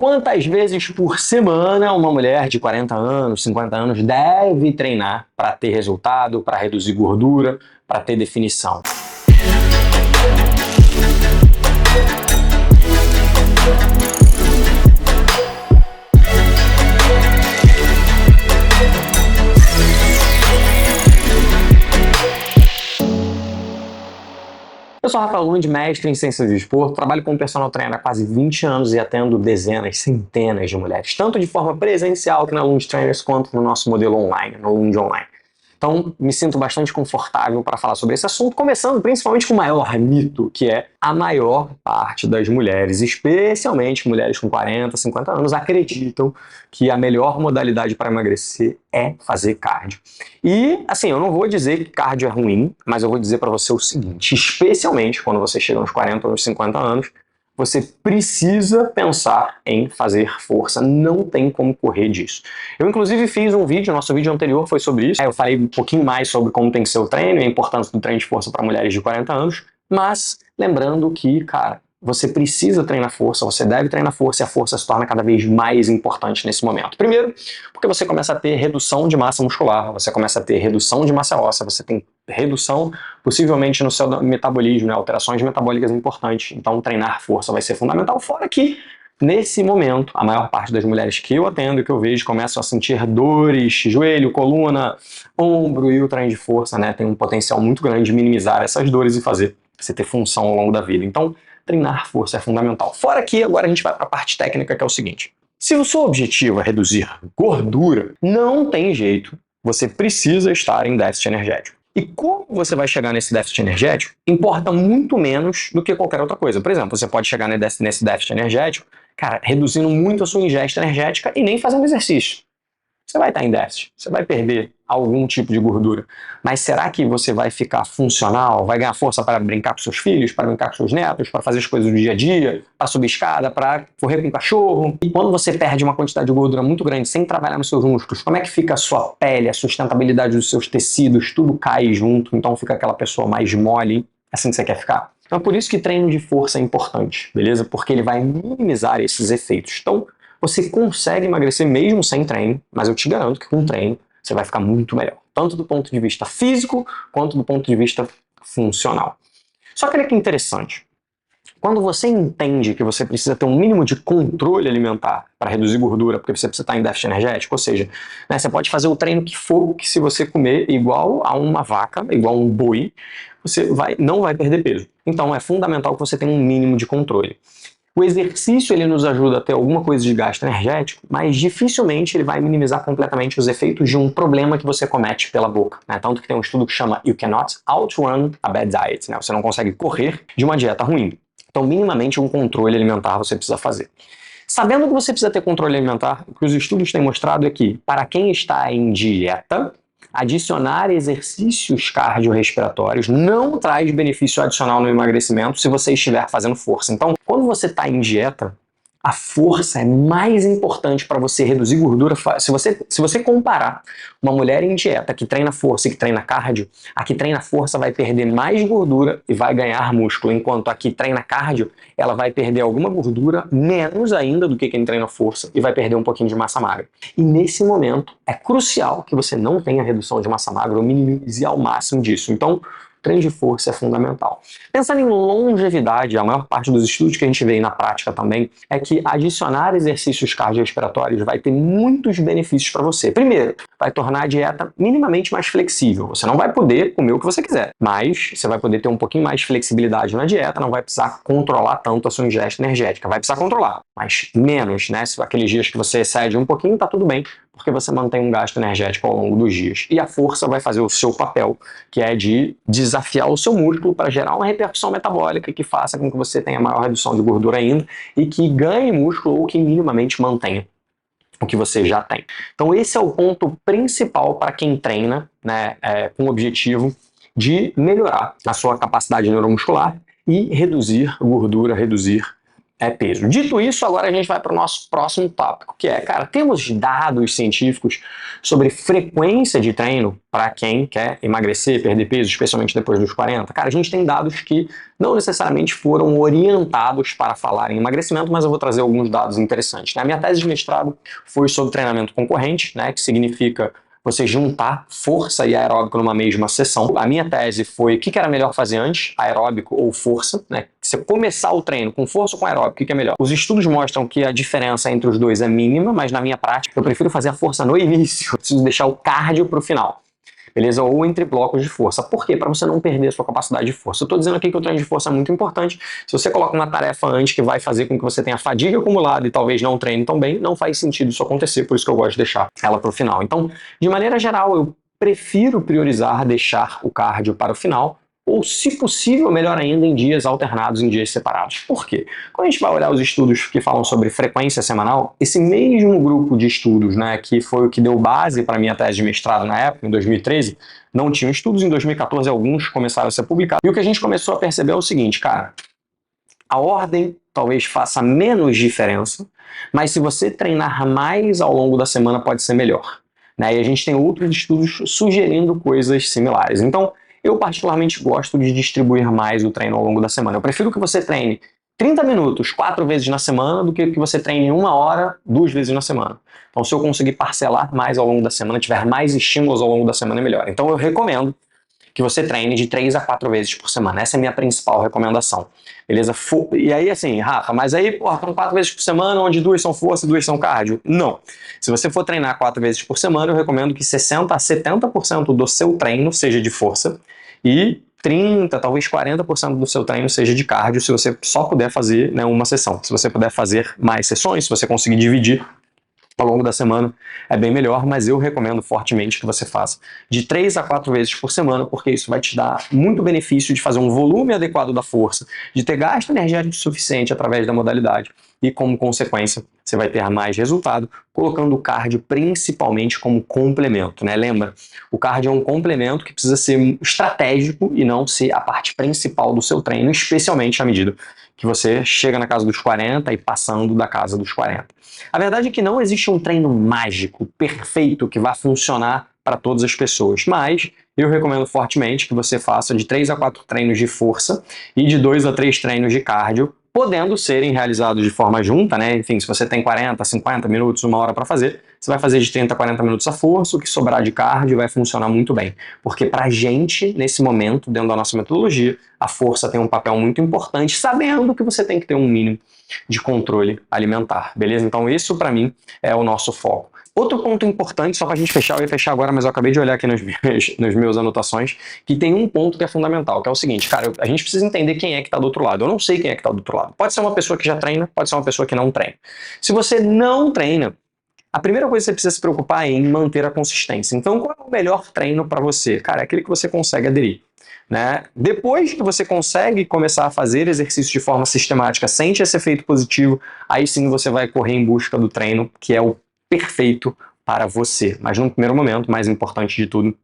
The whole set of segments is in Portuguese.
Quantas vezes por semana uma mulher de 40 anos, 50 anos deve treinar para ter resultado, para reduzir gordura, para ter definição? Eu sou Rafael Lund, mestre em Ciências do Esporte, trabalho como personal trainer há quase 20 anos e atendo dezenas, centenas de mulheres, tanto de forma presencial aqui na Lund Trainers, quanto no nosso modelo online, no Lund Online. Então, me sinto bastante confortável para falar sobre esse assunto, começando principalmente com o maior mito, que é a maior parte das mulheres, especialmente mulheres com 40, 50 anos, acreditam que a melhor modalidade para emagrecer é fazer cardio. E, assim, eu não vou dizer que cardio é ruim, mas eu vou dizer para você o seguinte, especialmente quando você chega nos 40 ou nos 50 anos, você precisa pensar em fazer força, não tem como correr disso. Eu, inclusive, fiz um vídeo, nosso vídeo anterior foi sobre isso. Eu falei um pouquinho mais sobre como tem que ser o treino e a importância do treino de força para mulheres de 40 anos, mas lembrando que, cara, você precisa treinar força, você deve treinar força e a força se torna cada vez mais importante nesse momento. Primeiro, porque você começa a ter redução de massa muscular, você começa a ter redução de massa óssea, você tem redução possivelmente no seu metabolismo, né? Alterações metabólicas importantes. Então treinar força vai ser fundamental, fora que nesse momento, a maior parte das mulheres que eu atendo e que eu vejo começam a sentir dores, joelho, coluna, ombro, e o treino de força, né, tem um potencial muito grande de minimizar essas dores e fazer você ter função ao longo da vida. Então, treinar força é fundamental. Fora que agora a gente vai para a parte técnica, que é o seguinte. Se o seu objetivo é reduzir gordura, não tem jeito, você precisa estar em déficit energético. E como você vai chegar nesse déficit energético importa muito menos do que qualquer outra coisa. Por exemplo, você pode chegar nesse déficit energético, cara, reduzindo muito a sua ingesta energética e nem fazendo exercício. Você vai estar em déficit, você vai perder algum tipo de gordura. Mas será que você vai ficar funcional? Vai ganhar força para brincar com seus filhos, para brincar com seus netos, para fazer as coisas do dia a dia, para subir escada, para correr com o cachorro? E quando você perde uma quantidade de gordura muito grande sem trabalhar nos seus músculos, como é que fica a sua pele, a sustentabilidade dos seus tecidos? Tudo cai junto, então fica aquela pessoa mais mole, assim que você quer ficar. Então é por isso que treino de força é importante, beleza? Porque ele vai minimizar esses efeitos. Então, você consegue emagrecer mesmo sem treino, mas eu te garanto que com treino você vai ficar muito melhor. Tanto do ponto de vista físico, quanto do ponto de vista funcional. Só que olha que interessante. Quando você entende que você precisa ter um mínimo de controle alimentar para reduzir gordura, porque você precisa estar em déficit energético, ou seja, né, você pode fazer o treino que for, que se você comer igual a uma vaca, igual a um boi, você não vai perder peso. Então é fundamental que você tenha um mínimo de controle. O exercício ele nos ajuda a ter alguma coisa de gasto energético, mas dificilmente ele vai minimizar completamente os efeitos de um problema que você comete pela boca, né? Tanto que tem um estudo que chama You Cannot Outrun a Bad Diet, né? Você não consegue correr de uma dieta ruim. Então, minimamente, um controle alimentar você precisa fazer. Sabendo que você precisa ter controle alimentar, o que os estudos têm mostrado é que, para quem está em dieta, adicionar exercícios cardiorrespiratórios não traz benefício adicional no emagrecimento se você estiver fazendo força. Então, quando você está em dieta, a força é mais importante para você reduzir gordura. Se você comparar uma mulher em dieta que treina força e que treina cardio, a que treina força vai perder mais gordura e vai ganhar músculo, enquanto a que treina cardio, ela vai perder alguma gordura, menos ainda do que quem treina força, e vai perder um pouquinho de massa magra. E nesse momento, é crucial que você não tenha redução de massa magra ou minimize ao máximo disso. Então, treino de força é fundamental. Pensando em longevidade, a maior parte dos estudos que a gente vê na prática também é que adicionar exercícios cardiorrespiratórios vai ter muitos benefícios para você. Primeiro, vai tornar a dieta minimamente mais flexível. Você não vai poder comer o que você quiser, mas você vai poder ter um pouquinho mais de flexibilidade na dieta, não vai precisar controlar tanto a sua ingesta energética. Vai precisar controlar, mas menos, né? Se aqueles dias que você excede um pouquinho, tá tudo bem, porque você mantém um gasto energético ao longo dos dias. E a força vai fazer o seu papel, que é de desafiar o seu músculo para gerar uma repercussão metabólica que faça com que você tenha maior redução de gordura ainda e que ganhe músculo ou que minimamente mantenha o que você já tem. Então esse é o ponto principal para quem treina, né, com o objetivo de melhorar a sua capacidade neuromuscular e reduzir gordura, reduzir é peso. Dito isso, agora a gente vai para o nosso próximo tópico, que é, cara, temos dados científicos sobre frequência de treino para quem quer emagrecer, perder peso, especialmente depois dos 40. Cara, a gente tem dados que não necessariamente foram orientados para falar em emagrecimento, mas eu vou trazer alguns dados interessantes, né? A minha tese de mestrado foi sobre treinamento concorrente, né, que significa você juntar força e aeróbico numa mesma sessão. A minha tese foi o que era melhor fazer antes, aeróbico ou força, né? Você começar o treino com força ou com aeróbico, o que é melhor? Os estudos mostram que a diferença entre os dois é mínima, mas na minha prática eu prefiro fazer a força no início, eu preciso deixar o cardio para o final. Beleza? Ou entre blocos de força. Por quê? Para você não perder a sua capacidade de força. Eu estou dizendo aqui que o treino de força é muito importante. Se você coloca uma tarefa antes que vai fazer com que você tenha fadiga acumulada e talvez não treine tão bem, não faz sentido isso acontecer, por isso que eu gosto de deixar ela para o final. Então, de maneira geral, eu prefiro priorizar deixar o cardio para o final, ou, se possível, melhor ainda, em dias alternados, em dias separados. Por quê? Quando a gente vai olhar os estudos que falam sobre frequência semanal, esse mesmo grupo de estudos, né, que foi o que deu base para a minha tese de mestrado na época, em 2013, não tinham estudos, em 2014 alguns começaram a ser publicados, e o que a gente começou a perceber é o seguinte, cara, a ordem talvez faça menos diferença, mas se você treinar mais ao longo da semana pode ser melhor, né? E a gente tem outros estudos sugerindo coisas similares. Então, eu particularmente gosto de distribuir mais o treino ao longo da semana. Eu prefiro que você treine 30 minutos 4 vezes na semana do que você treine 1 hora 2 vezes na semana. Então, se eu conseguir parcelar mais ao longo da semana, tiver mais estímulos ao longo da semana, é melhor. Então, eu recomendo que você treine de 3 a 4 vezes por semana. Essa é a minha principal recomendação. Beleza? E aí, assim, Rafa, mas aí, porra, são 4 vezes por semana, onde 2 são força e 2 são cardio? Não. Se você for treinar 4 vezes por semana, eu recomendo que 60 a 70% do seu treino seja de força e 30, talvez 40% do seu treino seja de cardio, se você só puder fazer, né, uma sessão. Se você puder fazer mais sessões, se você conseguir dividir ao longo da semana, é bem melhor, mas eu recomendo fortemente que você faça de 3 a 4 vezes por semana, porque isso vai te dar muito benefício de fazer um volume adequado da força, de ter gasto energético suficiente através da modalidade e, como consequência, você vai ter mais resultado, colocando o cardio principalmente como complemento, né? Lembra, o cardio é um complemento que precisa ser estratégico e não ser a parte principal do seu treino, especialmente à medida que você chega na casa dos 40 e passando da casa dos 40. A verdade é que não existe um treino mágico, perfeito, que vá funcionar para todas as pessoas, mas eu recomendo fortemente que você faça de 3 a 4 treinos de força e de 2 a 3 treinos de cardio, podendo serem realizados de forma junta, né? Enfim, se você tem 40, 50 minutos, 1 hora para fazer, você vai fazer de 30 a 40 minutos a força, o que sobrar de cardio vai funcionar muito bem. Porque pra gente, nesse momento, dentro da nossa metodologia, a força tem um papel muito importante, sabendo que você tem que ter um mínimo de controle alimentar, beleza? Então isso pra mim é o nosso foco. Outro ponto importante, só pra gente fechar, eu ia fechar agora, mas eu acabei de olhar aqui nas minhas anotações, que tem um ponto que é fundamental, que é o seguinte, cara, a gente precisa entender quem é que tá do outro lado. Eu não sei quem é que tá do outro lado. Pode ser uma pessoa que já treina, pode ser uma pessoa que não treina. Se você não treina, a primeira coisa que você precisa se preocupar é em manter a consistência. Então, qual é o melhor treino para você? Cara, é aquele que você consegue aderir, né? Depois que você consegue começar a fazer exercício de forma sistemática, sente esse efeito positivo, aí sim você vai correr em busca do treino que é o perfeito para você. Mas no primeiro momento, mais importante de tudo,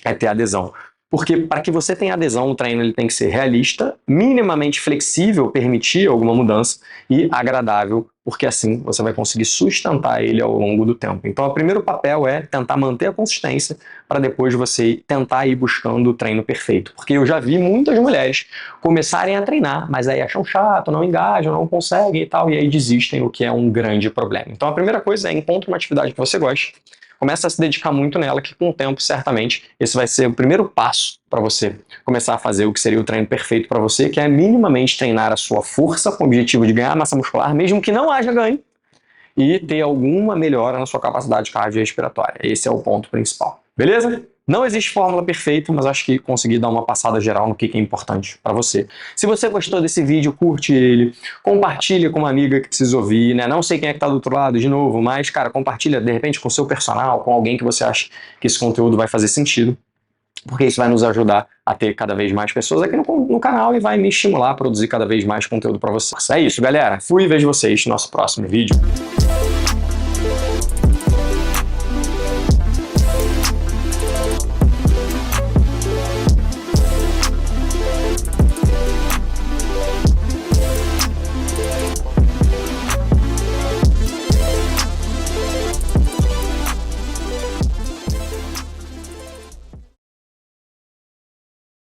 é ter adesão. Porque para que você tenha adesão, o treino ele tem que ser realista, minimamente flexível, permitir alguma mudança e agradável, porque assim você vai conseguir sustentar ele ao longo do tempo. Então, o primeiro papel é tentar manter a consistência para depois você tentar ir buscando o treino perfeito. Porque eu já vi muitas mulheres começarem a treinar, mas aí acham chato, não engajam, não conseguem e tal, e aí desistem, o que é um grande problema. Então, a primeira coisa é encontre uma atividade que você goste, começa a se dedicar muito nela, que com o tempo, certamente, esse vai ser o primeiro passo para você começar a fazer o que seria o treino perfeito para você, que é minimamente treinar a sua força com o objetivo de ganhar massa muscular, mesmo que não haja ganho, e ter alguma melhora na sua capacidade cardiorrespiratória. Esse é o ponto principal. Beleza? Não existe fórmula perfeita, mas acho que consegui dar uma passada geral no que é importante para você. Se você gostou desse vídeo, curte ele, compartilha com uma amiga que precisa ouvir, né? Não sei quem é que tá do outro lado, de novo, mas, cara, compartilha de repente com o seu personal, com alguém que você acha que esse conteúdo vai fazer sentido, porque isso vai nos ajudar a ter cada vez mais pessoas aqui no canal e vai me estimular a produzir cada vez mais conteúdo para vocês. É isso, galera. Fui e vejo vocês no nosso próximo vídeo.